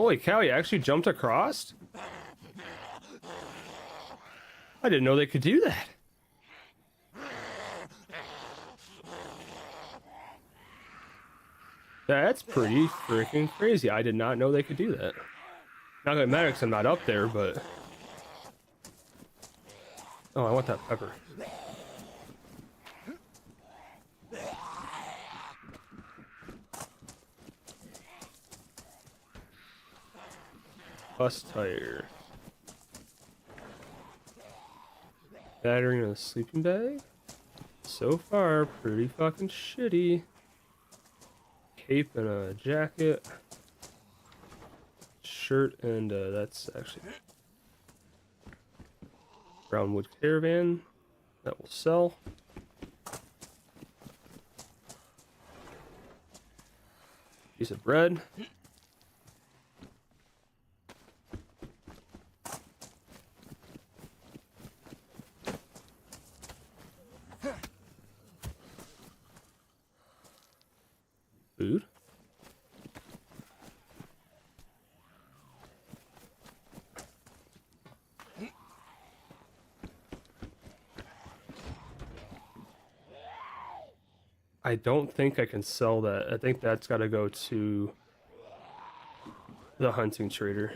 Holy cow, you actually jumped across? I didn't know they could do that. That's pretty freaking crazy. I did not know they could do that. Not gonna matter because I'm not up there, but... Oh, I want that pepper. Bus tire. Battery in a sleeping bag. So far, pretty fucking shitty. Cape and a jacket. Shirt and that's actually brownwood caravan. That will sell. Piece of bread. Food. I don't think I can sell that. I think that's got to go to the hunting trader.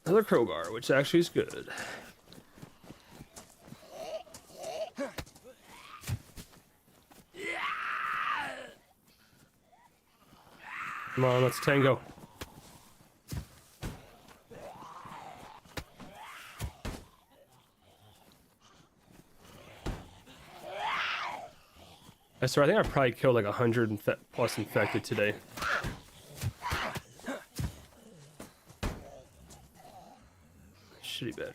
Another crowbar, which actually is good. Come on, let's tango. I swear, I think I probably killed like 100 plus infected today. Shitty battery.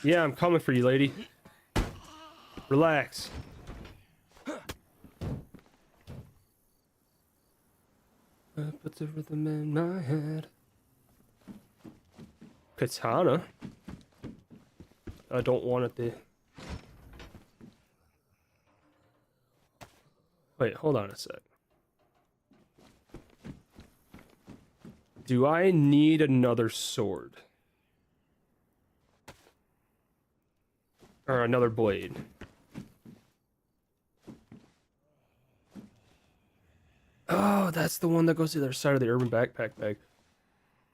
Yeah, I'm coming for you, lady. Relax. Put the rhythm in my head. Katana. I don't want it to. Wait, hold on a sec. Do I need another sword? Or another blade? Oh, that's the one that goes to the other side of the urban backpack bag.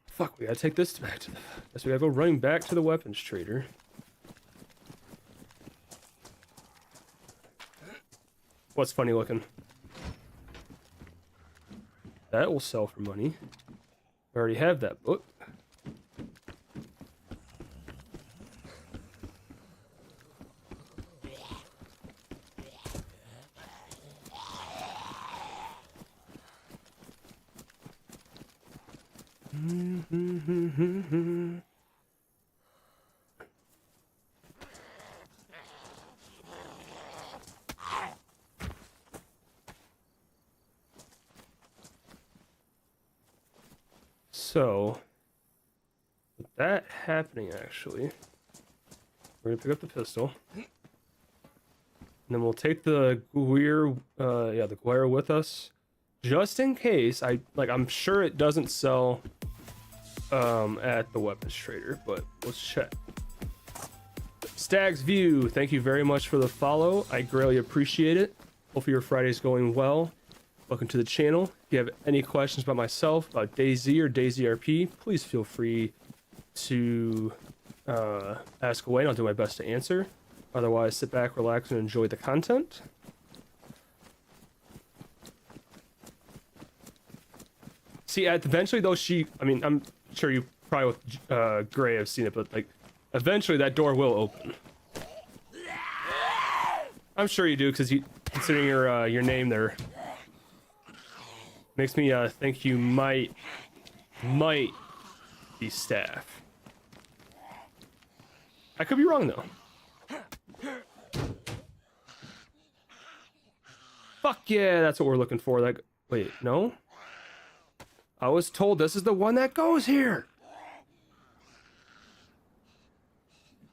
Fuck, we gotta take this back to the... Guess we gotta go running back to the weapons trader. What's funny looking? That will sell for money. I already have that book. So, with that happening, actually, we're gonna pick up the pistol, and then we'll take the Guir, the Guir with us, just in case. I'm sure it doesn't sell, at the weapons trader, but let's check. Stag's View, thank you very much for the follow. I greatly appreciate it. Hopefully your Friday's going well. Welcome to the channel. If you have any questions about myself, about DayZ or DayZRP, please feel free to ask away, and I'll do my best to answer. Otherwise, sit back, relax, and enjoy the content. See, eventually, though, I'm sure you probably with Gray have seen it, but like, eventually that door will open. I'm sure you do, because considering your name there. Makes me think you might be staff. I could be wrong though. Fuck yeah, that's what we're looking for. Like, wait, no? I was told this is the one that goes here.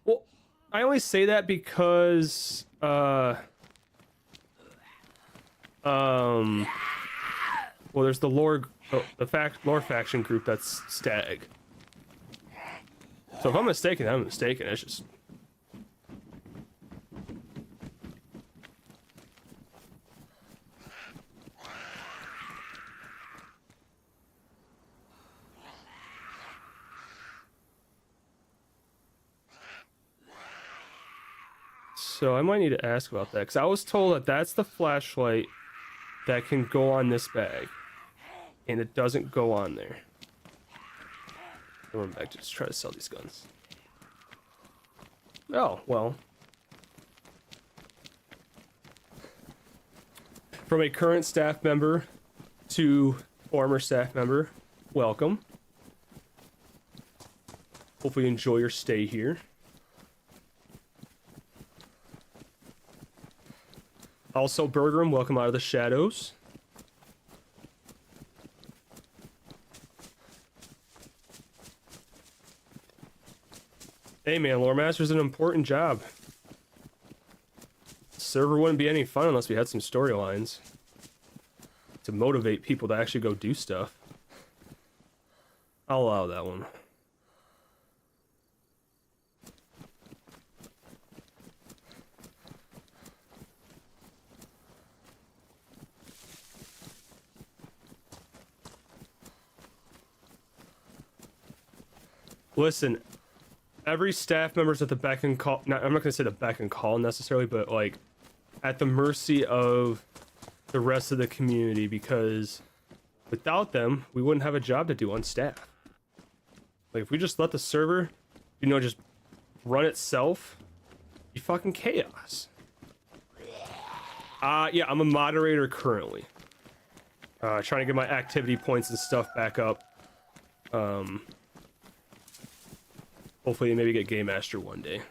Well, I only say that because, well, there's the lore faction group that's Stag. So if I'm mistaken, I'm mistaken. It's just... So I might need to ask about that, because I was told that that's the flashlight that can go on this bag, and it doesn't go on there. I went back to just try to sell these guns. Oh, well. From a current staff member to former staff member, welcome. Hopefully you enjoy your stay here. Also, Bergram, welcome out of the shadows. Hey man, Lore Master's an important job. Server wouldn't be any fun unless we had some storylines to motivate people to actually go do stuff. I'll allow that one. Listen, every staff member's at the beck and call. I'm not gonna say the beck and call necessarily, but like at the mercy of the rest of the community, because without them, we wouldn't have a job to do on staff. Like if we just let the server, you know, just run itself, be fucking chaos. Yeah, I'm a moderator currently. Trying to get my activity points and stuff back up. Hopefully maybe get Game Master one day.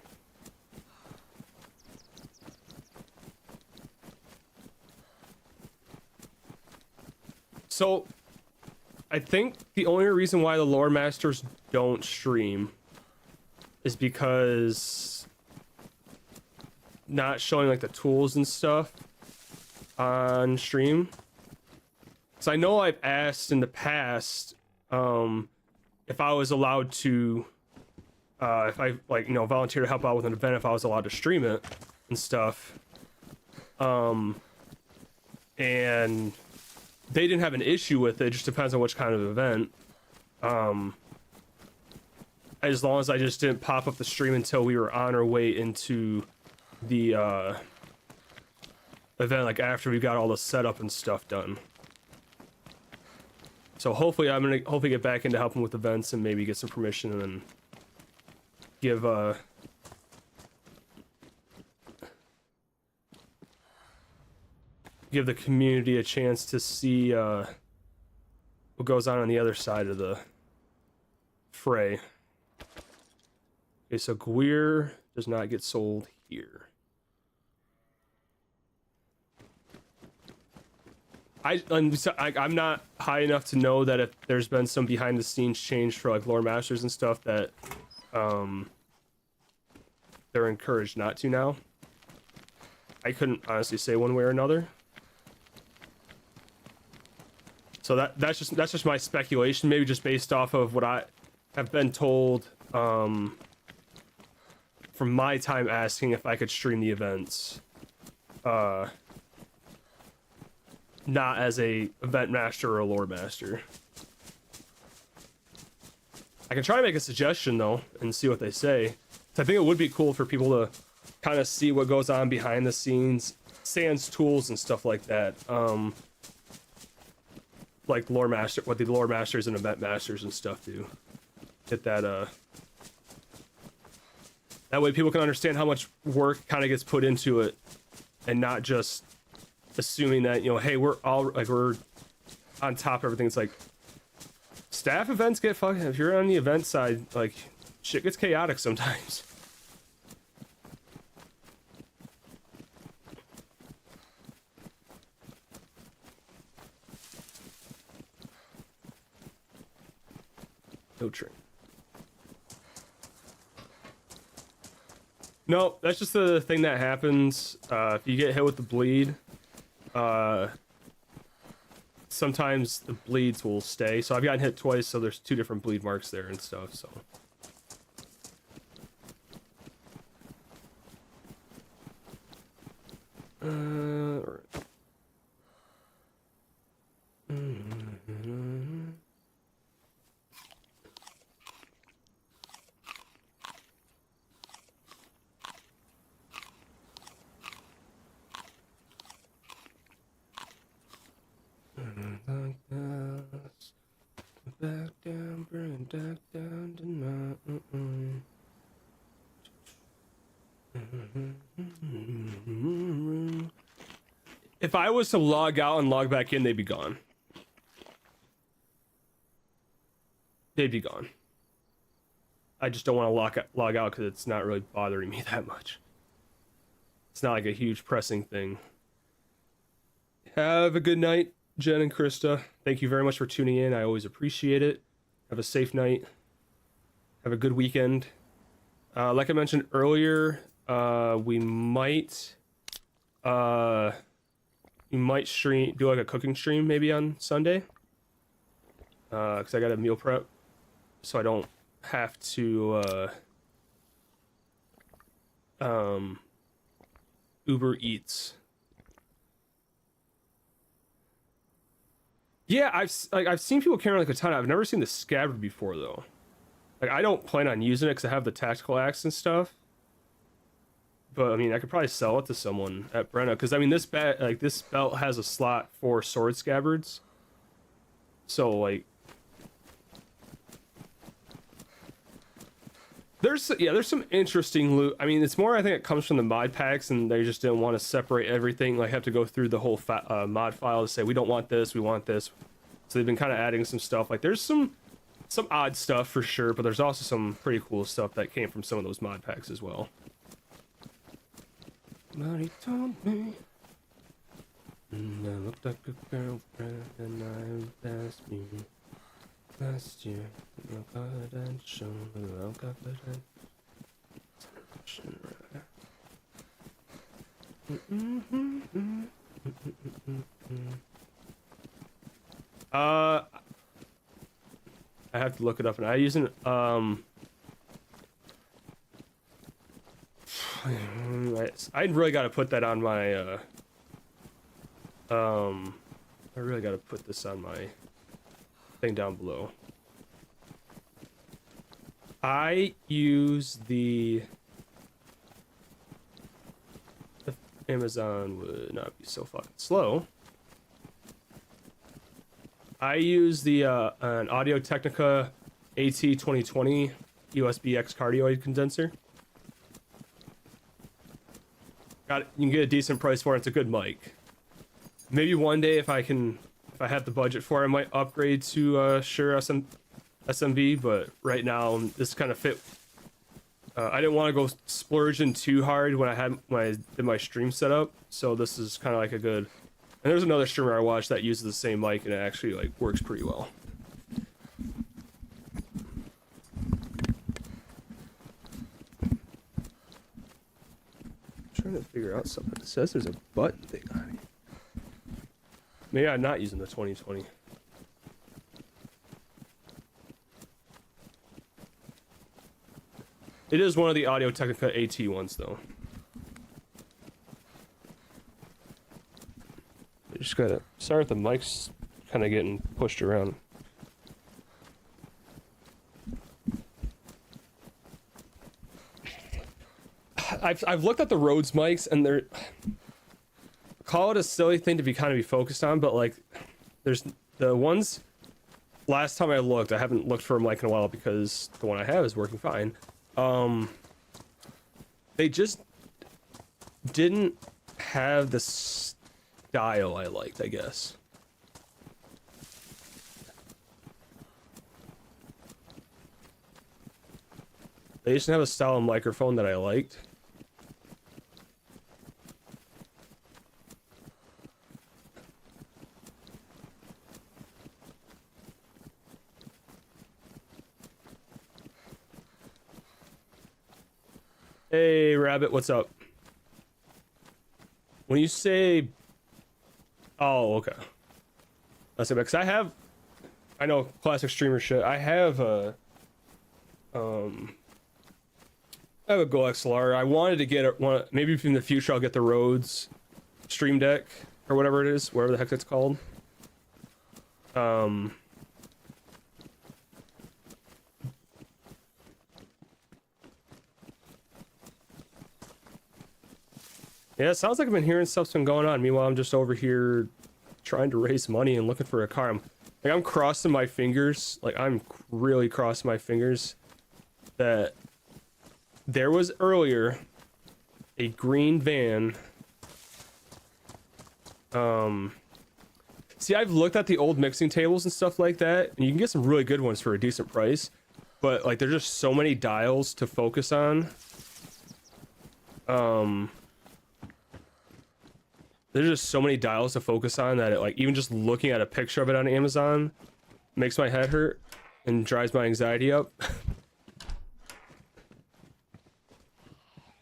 So, I think the only reason why the Lore Masters don't stream is because not showing like the tools and stuff on stream. So I know I've asked in the past if I was allowed to if I like, you know, volunteer to help out with an event, if I was allowed to stream it and stuff. And they didn't have an issue with it. It just depends on which kind of event. As long as I just didn't pop up the stream until we were on our way into the event, like after we got all the setup and stuff done. So hopefully I'm gonna get back into helping with events and maybe get some permission and then give the community a chance to see what goes on the other side of the fray. Okay, so Gwir does not get sold here. I'm not high enough to know that if there's been some behind the scenes change for like Lore Masters and stuff that they're encouraged not to now. I couldn't honestly say one way or another. So that's just my speculation, maybe just based off of what I have been told from my time asking if I could stream the events. Not as a event master or a lore master. I can try to make a suggestion though and see what they say. I think it would be cool for people to kind of see what goes on behind the scenes, sans tools and stuff like that. Like lore master, what the lore masters and event masters and stuff do. Get that that way people can understand how much work kind of gets put into it, and not just assuming that, you know, hey, we're all like, we're on top of everything. It's like staff events get fucking, if you're on the event side, like shit gets chaotic sometimes. No train. No, that's just the thing that happens if you get hit with the bleed. Sometimes the bleeds will stay. So I've gotten hit twice, so there's 2 different bleed marks there and stuff. So. Right. Back down, bring it back down tonight. If I was to log out and log back in, they'd be gone. They'd be gone. I just don't want to log out because it's not really bothering me that much. It's not like a huge pressing thing. Have a good night, Jen and Krista. Thank you very much for tuning in. I always appreciate it. Have a safe night. Have a good weekend. Like I mentioned earlier, we might do like a cooking stream maybe on Sunday. Because I got a meal prep, so I don't have to Uber Eats. Yeah, I've seen people carrying like a katana. I've never seen the scabbard before though. Like I don't plan on using it because I have the tactical axe and stuff. But I mean, I could probably sell it to someone at Brenna because I mean, this belt has a slot for sword scabbards. So like, there's some interesting loot. I mean, it's more I think it comes from the mod packs, and they just didn't want to separate everything. Like have to go through the whole mod file to say we don't want this, we want this. So they've been kind of adding some stuff. Like there's some odd stuff for sure, but there's also some pretty cool stuff that came from some of those mod packs as well. Money told me, and I looked like a girlfriend, and I asked me last year. Look and show look up and I have to look it up, and I use an I really got to put that on my I really got to put this on my thing down below. I use the if Amazon would not be so fucking slow. I use the an Audio Technica AT2020 USB-X cardioid condenser. Got it. You can get a decent price for it. It's a good mic. Maybe one day if I have the budget for it, I might upgrade to Shure SMB, but right now this kind of fit. I didn't want to go splurging too hard when I did my stream setup, so this is kind of like a good. And there's another streamer I watched that uses the same mic and it actually like works pretty well. I'm trying to figure out something. It says there's a button thing on it. Maybe I'm not using the 2020. It is one of the Audio Technica AT ones though. I just gotta sorry if the mic's kind of getting pushed around. I've looked at the Rhodes mics and they're call it a silly thing to be focused on, but like there's the ones last time I looked, I haven't looked for a mic in a while because the one I have is working fine. They just didn't have the style I liked, I guess. They just didn't have a style of microphone that I liked. Hey, Rabbit, what's up? When you say... Oh, okay. That's it, because I know classic streamer shit. I have a Go XLR. I wanted to get one. Maybe in the future I'll get the Rhodes Stream Deck or whatever it is, whatever the heck it's called. Yeah, it sounds like I've been hearing stuff's been going on. Meanwhile, I'm just over here trying to raise money and looking for a car. I'm crossing my fingers. Like, I'm really crossing my fingers that there was earlier a green van. See, I've looked at the old mixing tables and stuff like that, and you can get some really good ones for a decent price, but like, there's just so many dials to focus on. There's just so many dials to focus on that like, even just looking at a picture of it on Amazon makes my head hurt and drives my anxiety up.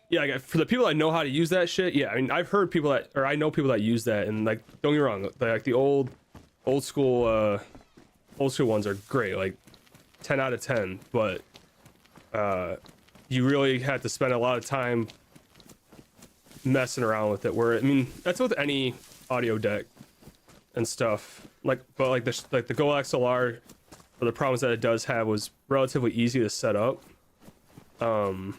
Yeah, like, for the people that know how to use that shit, yeah, I mean, I've heard people that, or I know people that use that, and like, don't get me wrong, like the old school ones are great, like 10 out of 10, but you really have to spend a lot of time messing around with it, where I mean, that's with any audio deck and stuff, like, but like the Go XLR, for the problems that it does have, was relatively easy to set up. I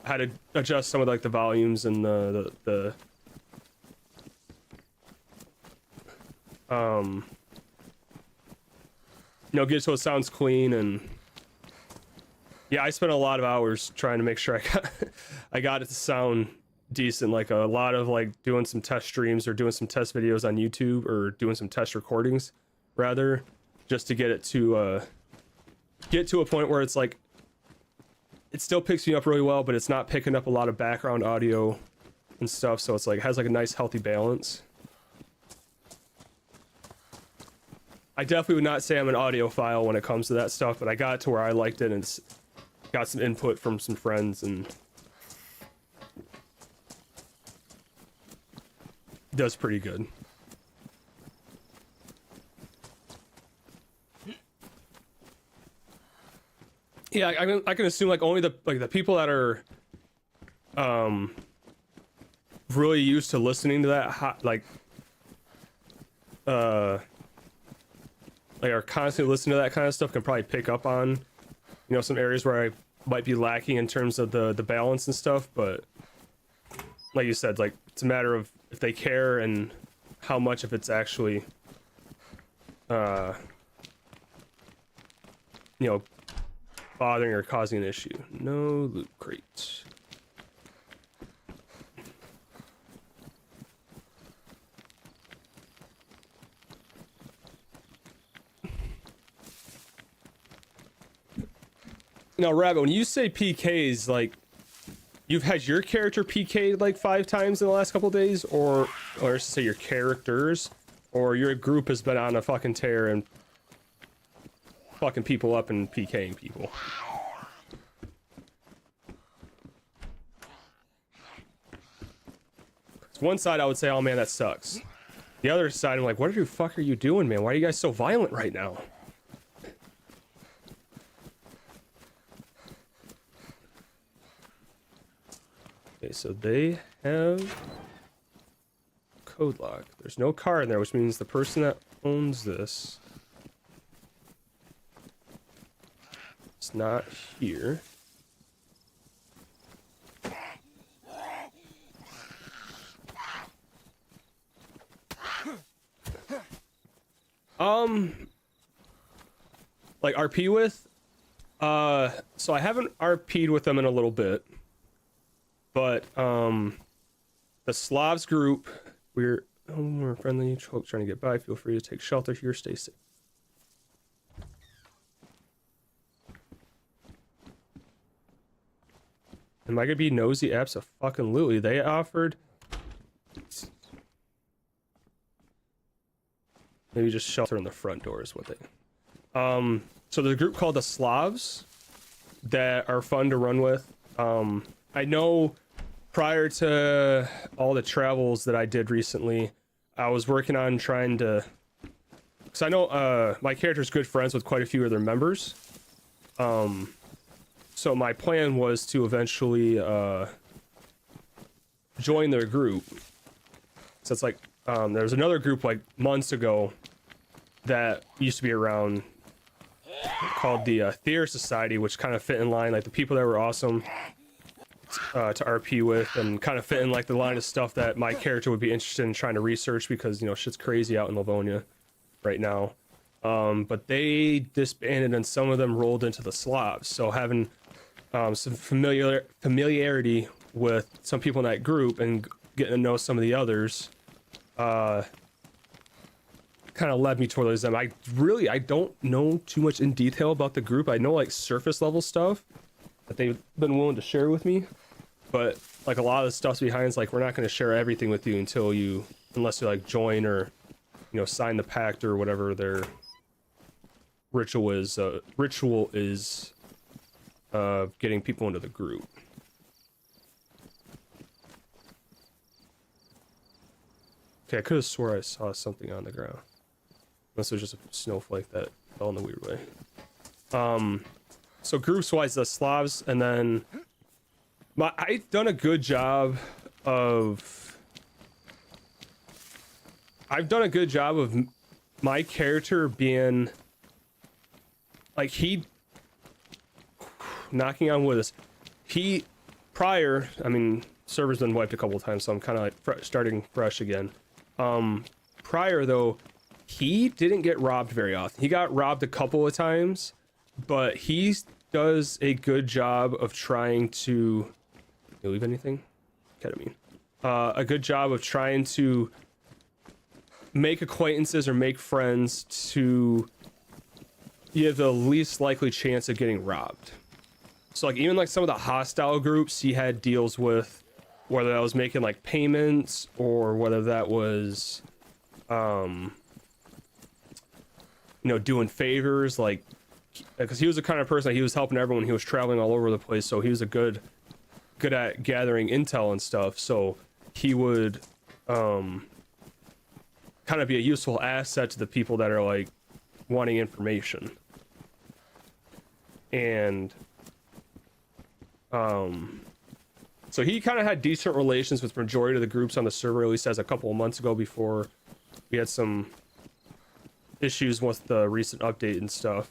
had to adjust some of like the volumes and the you know, get so it sounds clean. And yeah, I spent a lot of hours trying to make sure I got it to sound decent, like a lot of like doing some test streams or doing some test videos on YouTube, or doing some test recordings rather, just to get it to get to a point where it's like it still picks me up really well, but it's not picking up a lot of background audio and stuff, so it's like it has like a nice healthy balance. I definitely would not say I'm an audiophile when it comes to that stuff, but I got it to where I liked it, and it's got some input from some friends, and does pretty good. Yeah, I can assume like only the people that are really used to listening to that like are constantly listening to that kind of stuff can probably pick up on, you know, some areas where I might be lacking in terms of the balance and stuff. But like you said, like, it's a matter of if they care and how much of it's actually you know, bothering or causing an issue. No loot crates. Now, Rabbit, when you say PKs, like, you've had your character PK'd like 5 times in the last couple of days, or say your characters, or your group has been on a fucking tear and fucking people up and PKing people? So one side I would say, oh man, that sucks. The other side, I'm like, what the fuck are you doing, man? Why are you guys so violent right now? Okay, so they have code lock. There's no car in there, which means the person that owns this is not here. Like RP with? So I haven't RP'd with them in a little bit. But the Slavs group, we're friendly folks trying to get by. Feel free to take shelter here. Stay safe. Am I gonna be nosy? Abso-fucking-lutely. They offered. Maybe just shelter in the front door is what they. So there's a group called the Slavs that are fun to run with. I know prior to all the travels that I did recently, I was working on trying to, because I know my character's good friends with quite a few of their members. So my plan was to eventually join their group. So it's like there was another group like months ago that used to be around called the Theater Society, which kind of fit in line, like the people that were awesome to RP with, and kind of fit in like the line of stuff that my character would be interested in trying to research, because you know shit's crazy out in Livonia right now. But they disbanded and some of them rolled into the Slavs, so having some familiarity with some people in that group and getting to know some of the others kind of led me towards them. I don't know too much in detail about the group. I know like surface level stuff that they've been willing to share with me, but like a lot of the stuff's behind. It's like, we're not going to share everything with you unless you like join or, you know, sign the pact or whatever their ritual is getting people into the group. Okay, I could have swore I saw something on the ground, unless it was just a snowflake that fell in a weird way. So groups wise, the Slavs, and then I've done a good job of my character being like, he knocking on wood. I mean, server's been wiped a couple of times, so I'm kind of like starting fresh again. Prior though, he didn't get robbed very often. He got robbed a couple of times, but he does a good job of trying to... You leave anything? Ketamine. A good job of trying to make acquaintances or make friends to give the least likely chance of getting robbed. So like even like some of the hostile groups he had deals with, whether that was making like payments or whether that was you know, doing favors, like, because he was the kind of person that he was helping everyone. He was traveling all over the place, so he was good at gathering intel and stuff. So he would kind of be a useful asset to the people that are like wanting information. And so he kind of had decent relations with majority of the groups on the server, at least as a couple of months ago, before we had some issues with the recent update and stuff.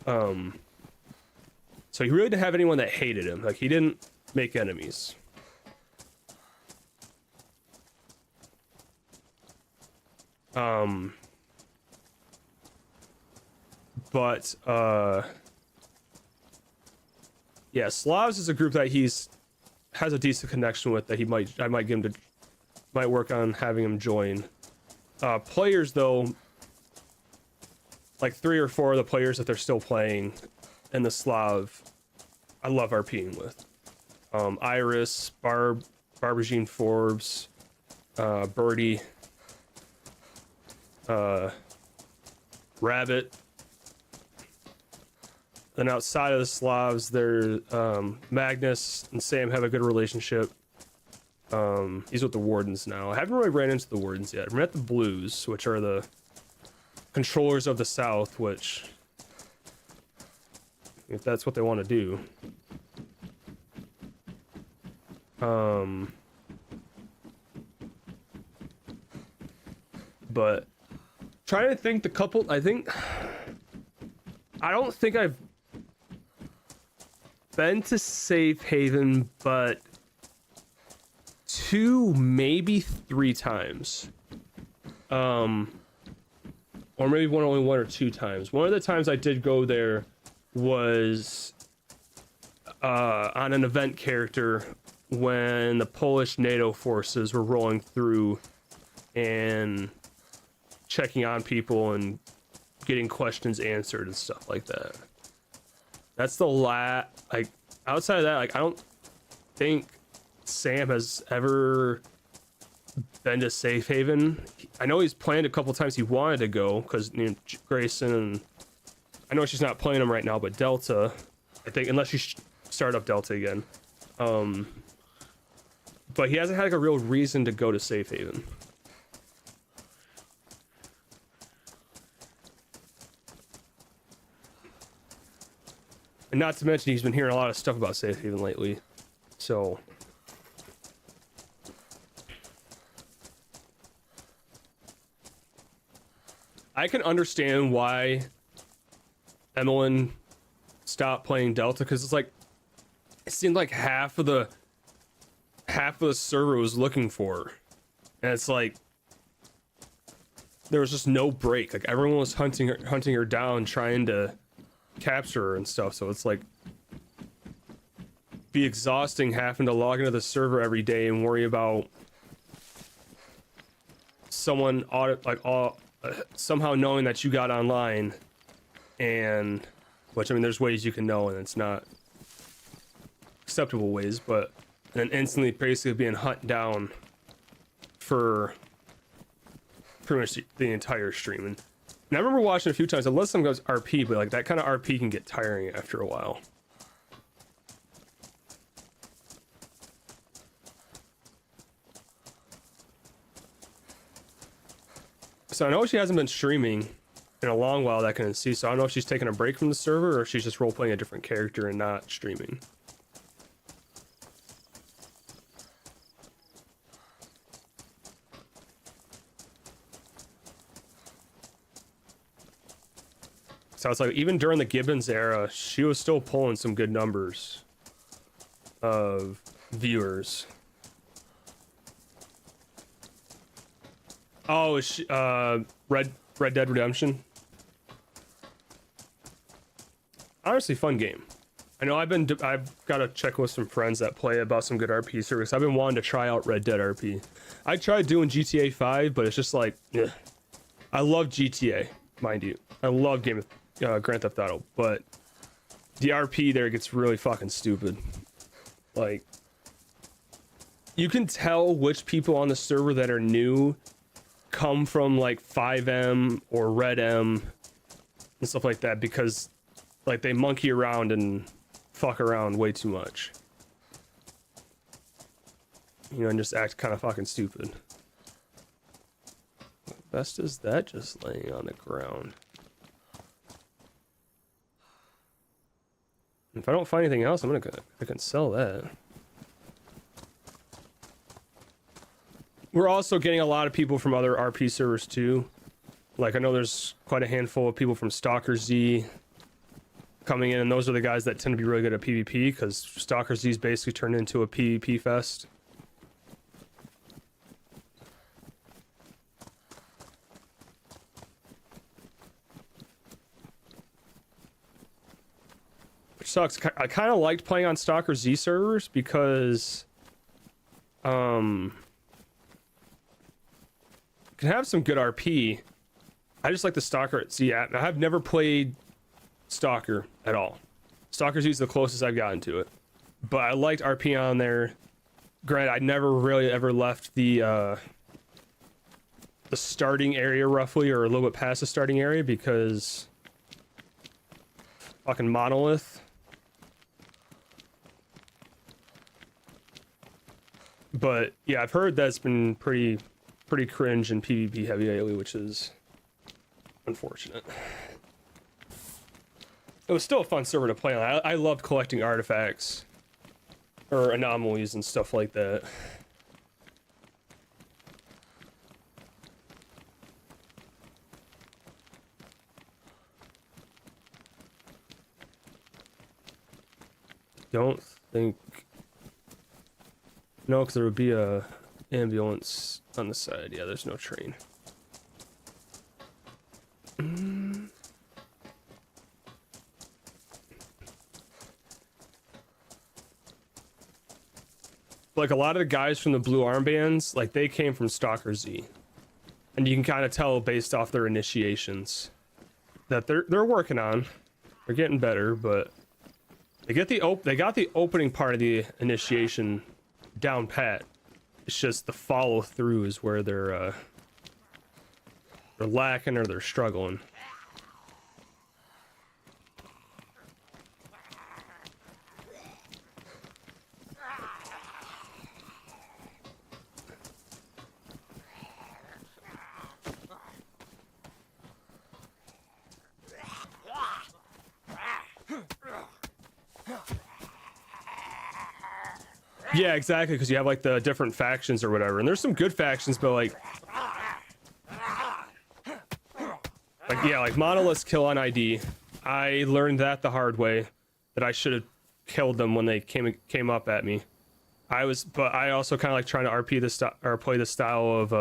So he really didn't have anyone that hated him. Like, he didn't make enemies. But yeah, Slavs is a group that has a decent connection with, that I might get him to, might work on having him join. Players though, like 3 or 4 of the players that they're still playing in the Slav, I love RPing with. Iris, Barbagine Forbes, Birdie, Rabbit. Then outside of the Slavs, there, Magnus and Sam have a good relationship. He's with the Wardens now. I haven't really ran into the Wardens yet. I've met the Blues, which are the controllers of the South, which, if that's what they want to do. But trying to think, I don't think I've been to Safe Haven, but 2, maybe 3 times. Or maybe only 1 or 2 times. One of the times I did go there was on an event character when the Polish NATO forces were rolling through and checking on people and getting questions answered and stuff like that. That's the like, outside of that, like, I don't think Sam has ever been to Safe Haven. I know he's planned a couple times he wanted to go, because, you know, Grayson, and I know she's not playing him right now, but Delta, I think, unless she's start up Delta again. But he hasn't had like a real reason to go to Safe Haven. And not to mention he's been hearing a lot of stuff about Safe Haven lately. So I can understand why Emmeline stopped playing Delta, because it's like it seemed like half of the server was looking for her. And it's like there was just no break. Like everyone was hunting her down, trying to capture her and stuff. So it's like be exhausting having to log into the server every day and worry about someone somehow knowing that you got online. And which, I mean, there's ways you can know, and it's not acceptable ways, but then instantly basically being hunted down for pretty much the entire stream. And I remember watching a few times, unless someone goes RP, but like that kind of RP can get tiring after a while. So I know she hasn't been streaming in a long while that I can see, so I don't know if she's taking a break from the server or if she's just role-playing a different character and not streaming. So it's like even during the Gibbons era, she was still pulling some good numbers of viewers. Oh, is she, Red Dead Redemption. Honestly, fun game. I know I've got a check with some friends that play about some good RP service. I've been wanting to try out Red Dead RP. I tried doing GTA 5, but it's just like, ugh. I love GTA, mind you. I love Grand Theft Auto, but the RP there gets really fucking stupid. Like, you can tell which people on the server that are new come from like 5M or Red M and stuff like that, because like they monkey around and fuck around way too much, you know, and just act kind of fucking stupid. What best is that just laying on the ground? If I don't find anything else, I can sell that. We're also getting a lot of people from other RP servers too. Like I know there's quite a handful of people from Stalker Z coming in, and those are the guys that tend to be really good at PvP, because Stalker Z's basically turned into a PvP fest. Which sucks. I kind of liked playing on Stalker Z servers because you can have some good RP. I just like the Stalker Z app. I've never played Stalker at all. Stalker Z is the closest I've gotten to it, but I liked RP on there. Granted, I never really ever left the starting area roughly, or a little bit past the starting area, because fucking monolith. But yeah, I've heard that's been pretty cringe and PvP heavy lately, which is unfortunate. It was still a fun server to play on. I loved collecting artifacts or anomalies and stuff like that. Don't think... No, because there would be a ambulance on the side. Yeah, there's no train. Like a lot of the guys from the blue armbands, like they came from Stalker Z, and you can kind of tell based off their initiations that they're working on. They're getting better, but they got the opening part of the initiation down pat. It's just the follow through is where they're lacking or they're struggling. Yeah, exactly, because you have like the different factions or whatever, and there's some good factions, but like yeah, like monoliths kill on ID. I learned that the hard way, that I should have killed them when they came up at me. But I also kind of like trying to RP this or play the style of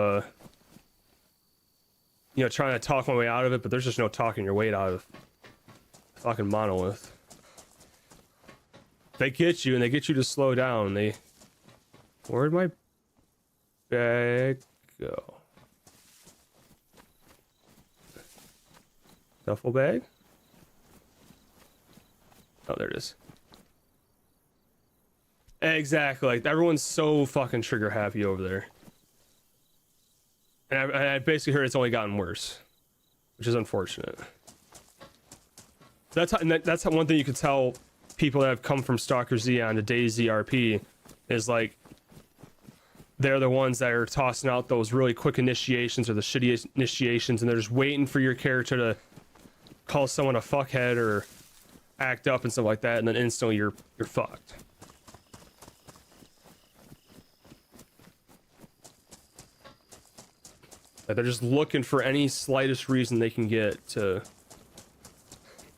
you know, trying to talk my way out of it, but there's just no talking your way out of fucking monolith. They get you and they get you to slow down. Where'd my bag go? Duffel bag? Oh, there it is. Exactly. Like, everyone's so fucking trigger happy over there. And I basically heard it's only gotten worse, which is unfortunate. That's one thing you can tell people that have come from Stalker Z on to DayZ RP is like they're the ones that are tossing out those really quick initiations or the shitty initiations, and they're just waiting for your character to call someone a fuckhead or act up and stuff like that, and then instantly you're fucked. Like they're just looking for any slightest reason they can get to